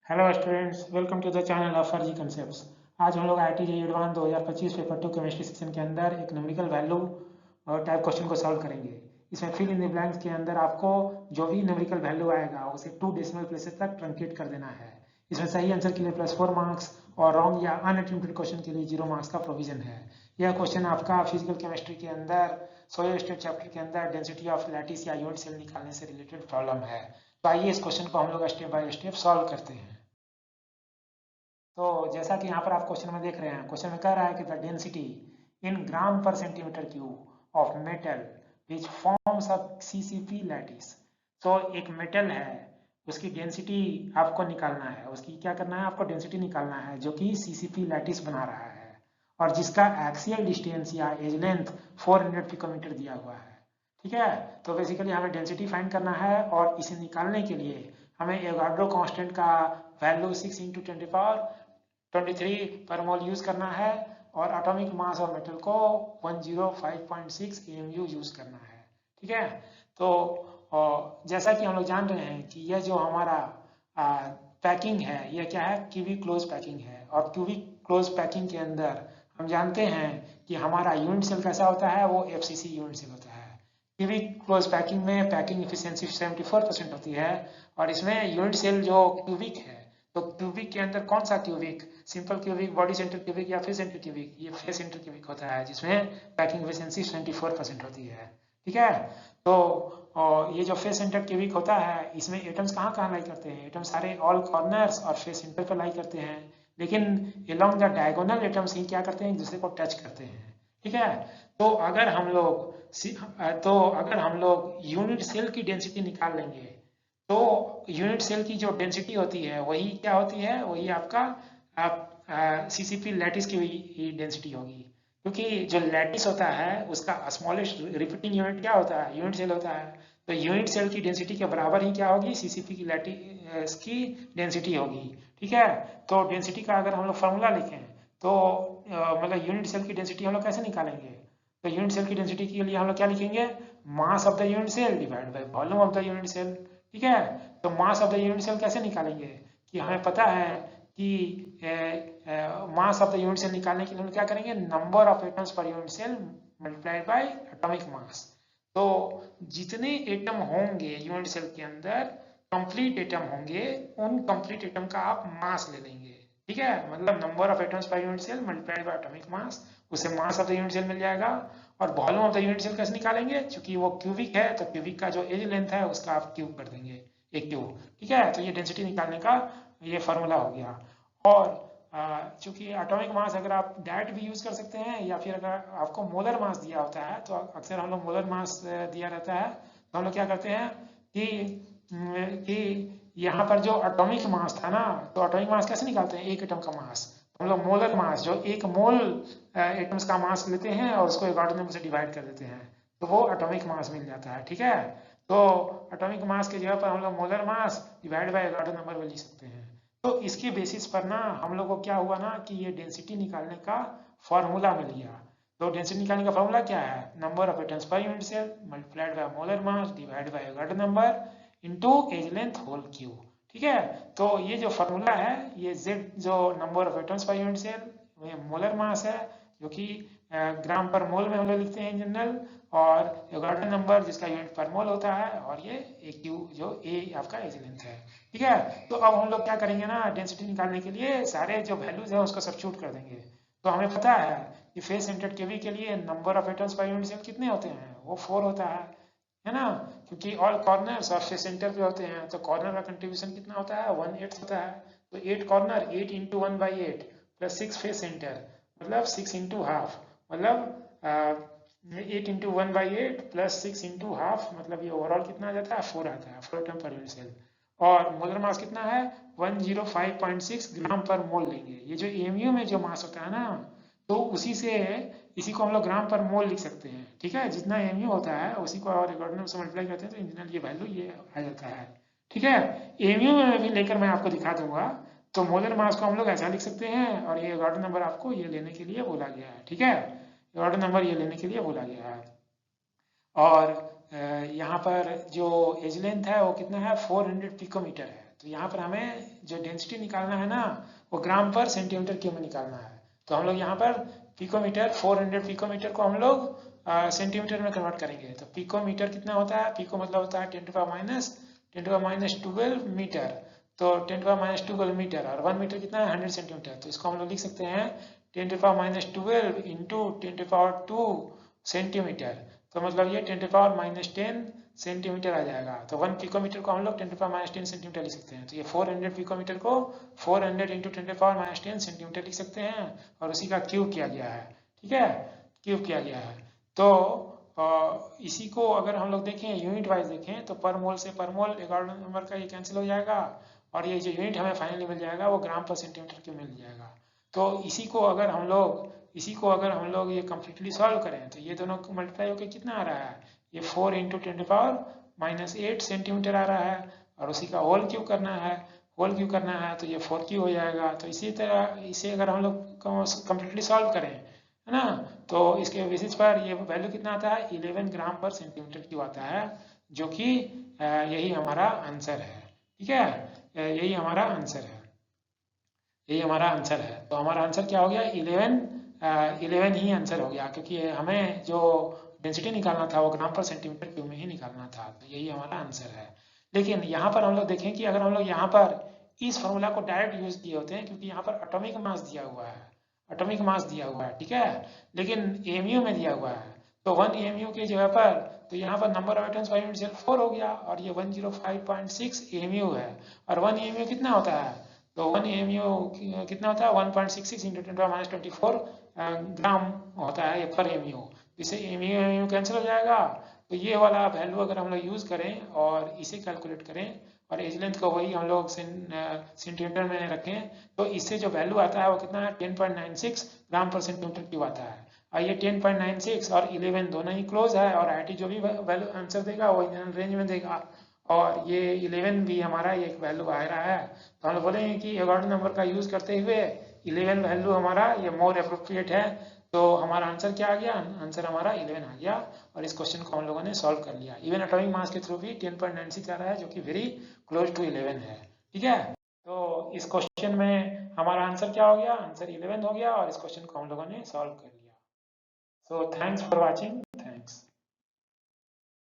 Hello students, welcome to the channel of Farzi concepts. आज हम लोग I T JEE advance 2025 paper 2 chemistry section के अंदर एक न्यूमेरिकल वैल्यू और टाइप क्वेश्चन को सॉल्व करेंगे। इसमें फिल इन द ब्लैंक्स के अंदर आपको जो भी न्यूमेरिकल वैल्यू आएगा उसे 2 डेसिमल प्लेसेस तक ट्रंकेट कर देना है। इसमें सही आंसर के लिए +4 मार्क्स और रॉन्ग या अनअटेम्प्टेड क्वेश्चन के लिए 0 मार्क्स का प्रोविजन है। यह क्वेश्चन आपका फिजिकल केमिस्ट्री के अंदर सोलर स्टेट चैप्टर के अंदर डेंसिटी ऑफ लैटिस या यूनिट सेल निकालने से रिलेटेड प्रॉब्लम है। तो आइए इस क्वेश्चन को हम लोग स्टेप बाय स्टेप सॉल्व करते हैं। तो जैसा कि यहाँ पर आप क्वेश्चन में देख रहे हैं, क्वेश्चन में कह रहा है कि द डेंसिटी इन ग्राम पर centimetre cube of metal which forms a CCP lattice. तो एक मेटल है, उसकी डेंसिटी आपको निकालना है, उसकी क्या करना है, आपको डेंसिटी निकालना है जो कि सीसीपी लैटिस बना रहा है और जिसका एक्सियल डिस्टेंस या एज लेंथ 400 पिकोमीटर दिया हुआ है। ठीक है, तो बेसिकली हमें डेंसिटी फाइंड करना है और इसे निकालने के लिए हमें एवोगाड्रो कांस्टेंट का वैल्यू 6 × 10⁻23 पर मोल यूज करना है और एटॉमिक मास ऑफ मेटल को 105.6 AMU यूज करना है। ठीक है, तो जैसा कि हम लोग जान रहे हैं कि यह जो हमारा पैकिंग है, यह क्या है, क्यूबिक क्लोज पैकिंग है और क्यूबिक क्लोज पैकिंग के अंदर हम जानते हैं कि हमारा यूनिट सेल कैसा होता है, वो FCC यूनिट सेल होता है। क्यूबिक क्लोज पैकिंग में पैकिंग एफिशिएंसी 74% होती है और इसमें यूनिट सेल जो क्यूबिक है, तो क्यूबिक के अंदर कौन सा cubic, simple cubic, body centre cubic या फेस सेंटर क्यूबिक, ये फेस सेंटर क्यूबिक होता है जिसमें पैकिंग एफिशिएंसी 24% होती है। ठीक है, तो ये जो फेस सेंटर क्यूबिक होता है इसमें एटम्स कहाँ कहाँ लाई करते हैं, एटम्स सारे ऑल कॉर्नर्स और फेस सेंटर पर लाई करते हैं, लेकिन अलोंग द डायगोनल एटम्स ही क्या करते हैं, एक दूसरे को टच करते हैं। ठीक है, तो अगर हम लोग यूनिट सेल की डेंसिटी निकाल लेंगे तो यूनिट सेल की जो डेंसिटी होती है वही क्या होती है, वही आपका सीसीपी लैटिस की ही डेंसिटी होगी, क्योंकि जो लैटिस होता है उसका स्मॉलेस्ट रिपीटिंग यूनिट क्या होता है, यूनिट सेल होता है। तो यूनिट सेल की डेंसिटी के बराबर ही क्या होगी, सीसीपी की लैटिस की डेंसिटी होगी। ठीक है, तो डेंसिटी का अगर हम लोग फॉर्मूला लिखें तो मतलब यूनिट सेल की डेंसिटी हम लोग कैसे निकालेंगे, तो यूनिट सेल की डेंसिटी के लिए हम लोग क्या लिखेंगे, mass of the unit cell divide by volume of the unit cell. ठीक है, तो mass of the unit cell कैसे निकालेंगे, कि हमें पता है कि mass of the unit cell निकालने के लिए हम क्या करेंगे, number of atoms per unit cell multiplied by atomic mass. तो जितने एटम होंगे यूनिट सेल के अंदर, कंप्लीट एटम होंगे, उन कंप्लीट एटम का आप मास ले लेंगे। ठीक है, मतलब number of atoms per unit cell multiplied by atomic mass, उससे mass of the unit cell मिल जाएगा। और volume of the unit cell कैसे निकालेंगे, क्योंकि वो क्यूबिक है तो क्यूबिक का जो एज लेंथ है उसका आप क्यूब कर देंगे, एक क्यूब। ठीक है, तो ये डेंसिटी निकालने का ये फार्मूला हो गया। और चूंकि एटॉमिक मास अगर आप डायरेक्ट भी यूज कर सकते हैं या फिर अगर आपको मोलर मास दिया होता है, तो अक्सर हम लोग मोलर मास दिया रहता है तो हम लोग क्या करते हैं कि यहाँ पर जो एटॉमिक मास था ना, तो एटॉमिक मास कैसे निकालते हैं, एक एटम का मास, हम लोग मोलर मास जो एक मोल एटम्स का मास लेते हैं और उसको एगार्डो नंबर से डिवाइड कर देते हैं, तो वो एटॉमिक मास मिल जाता है। ठीक है, तो एटॉमिक मास के जगह पर हम लोग मोलर मास डिवाइड बाय एगार्डो नंबर भी लिख सकते हैं। तो इसके बेसिस पर ना हम लोग को क्या हुआ ना कि ये डेंसिटी निकालने का फॉर्मूला मिल गया। तो डेंसिटी निकालने का फॉर्मूला क्या है, number of atoms per unit cell multiplied by molar mass divide by एगार्डो number into edge length whole cube. ठीक है, तो ये जो फॉर्मूला है, ये Z जो number of atoms per unit cell molar mass है, जो कि ग्राम पर मोल में हम लोग लिखते हैं इन जनरल, और एगार्डो नंबर जिसका यूनिट पर मोल होता है, और ये AQ जो A आपका एज लेंथ है। ठीक है, तो अब हम लोग क्या करेंगे ना, डेंसिटी निकालने के लिए सारे जो वैल्यूज है उसको सब्स्टिट्यूट कर देंगे। तो हमें पता है कि फेस सेंटर्ड क्यूबिक के लिए number of atoms per unit cell कितने होते हैं, वो 4 होता है ना, क्योंकि ऑल कॉर्नर्स और फेस सेंटर पे होते हैं, तो कॉर्नर का कंट्रीब्यूशन कितना होता है, 1/8 होता है। तो 8 कॉर्नर 8 × 1/8 प्लस 6 फेस सेंटर, मतलब 6 × हाफ, मतलब 8 × 1/8 प्लस 6 × हाफ, मतलब ये ओवरऑल कितना आ जाता है, 4 आता है, 4 एटम पर यूनिट सेल। और मोलर मास कितना है, 105.6 ग्राम पर मोल लेंगे। ये जो AMU में जो मास होता है ना, तो उसी से इसी को हम लोग ग्राम पर मोल लिख सकते हैं। ठीक है, जितना AMU होता है उसी को और एगार्डो नंबर से मल्टीप्लाई करते हैं तो इंजनरल ये वैल्यू ये आ जाता है। ठीक है, AMU में भी लेकर मैं आपको दिखा दूंगा। तो मोलर मास को हम लोग ऐसा लिख सकते हैं और ये एगार्डो नंबर आपको ये लेने के लिए बोला गया है। ठीक है, एगार्डो नंबर ये लेने के लिए बोला गया है। और यहाँ पर जो एज लेंथ है वो कितना है, 400 पिकोमीटर है। तो यहाँ पर हमें जो डेंसिटी निकालना है ना वो ग्राम पर सेंटीमीटर क्यूब में निकालना है। तो हम लोग यहाँ पर पिकोमीटर 400 पिकोमीटर को हम लोग सेंटीमीटर में कन्वर्ट करेंगे। तो पिकोमीटर कितना होता है, पिको मतलब होता है 10⁻⁻12 मीटर। तो 10⁻12 मीटर और 1 मीटर कितना है 100 सेंटीमीटर। तो इसको हम लोग लिख सकते हैं 10⁻12 इंटू 10⁻2 सेंटीमीटर। तो मतलब ये 10⁻10 सेंटीमीटर आ जाएगा। तो 1 पिकोमीटर को हम लोग 10⁻10 सेंटीमीटर लिख सकते हैं। तो ये 400 पिकोमीटर को 400 इंटू 10⁻10 सेंटीमीटर लिख सकते हैं और उसी का क्यूब किया गया है। ठीक है, क्यूब किया गया है। तो इसी को अगर हम लोग देखें यूनिट वाइज देखें तो पर मोल से पर मोल 11 नंबर का ये कैंसिल हो जाएगा और ये जो यूनिट हमें फाइनली मिल जाएगा वो ग्राम पर सेंटीमीटर क्यूब मिल जाएगा। तो इसी को अगर हम लोग ये कम्प्लीटली सॉल्व करें तो ये दोनों मल्टीप्लाई होकर कितना आ रहा है, ये 4 इंटू 10⁻8 सेंटीमीटर आ रहा है और उसी का होल क्यूब करना है तो ये 4 क्यूब हो जाएगा। तो इसी तरह इसे अगर हम लोग कम्प्लीटली सॉल्व करें है ना तो इसके बेसिस पर ये वैल्यू कितना आता है 11 ग्राम पर सेंटीमीटर क्यूब आता है, जो कि यही हमारा आंसर है। ठीक है, यही हमारा आंसर है। तो हमारा आंसर क्या हो गया 11 ही आंसर हो गया, क्योंकि हमें जो डेंसिटी निकालना था वो ग्राम पर सेंटीमीटर क्यूब में ही निकालना था। तो यही हमारा आंसर है। लेकिन यहाँ पर हम लोग देखें कि अगर हम लोग यहाँ पर इस फॉर्मूला को डायरेक्ट यूज किए होते हैं, क्योंकि यहाँ पर एटॉमिक मास दिया हुआ है, ठीक है, लेकिन एमयू में दिया हुआ है। तो 1 एमयू की जगह पर तो यहाँ पर number of atoms per unit cell 4 हो गया और ये 105.6 एमयू है। और 1 एमयू कितना होता है, तो 1 एमयू कितना होता है 1.66 इंटू 10⁻24 ग्राम होता है ये पर एमयू। इसे एमयू कैंसिल हो जाएगा। तो ये वाला वैल्यू अगर हम लोग यूज़ करें और इसे कैलकुलेट करें और एज लेंथ को वही हम लोग सेंटीमीटर में रखें तो इससे जो वैल्यू आता है वो कितना है 10.96 ग्राम पर सेंटीमीटर क्यूब आता है। और ये 10.96 और 11 दोनों ही क्लोज है और आईआईटी जो भी वैल्यू आंसर देगा वो इनर रेंज में देगा और ये 11 भी हमारा ये एक वैल्यू आ रहा है। तो हम लोग बोलेंगे कि अकॉर्डिंग नंबर का यूज करते हुए 11 वैल्यू हमारा ये मोर अप्रोप्रिएट है। तो हमारा आंसर क्या आ गया, आंसर हमारा 11 आ गया और इस क्वेश्चन को हम लोगों ने सॉल्व कर लिया। इवन एटॉमिक मास के थ्रू भी 10.96 आ रहा है, जो कि वेरी क्लोज टू 11 है। ठीक है, तो इस क्वेश्चन में हमारा आंसर क्या हो गया, आंसर 11 हो गया और इस क्वेश्चन को हम लोगों ने सॉल्व कर लिया। So thanks for watching, thanks.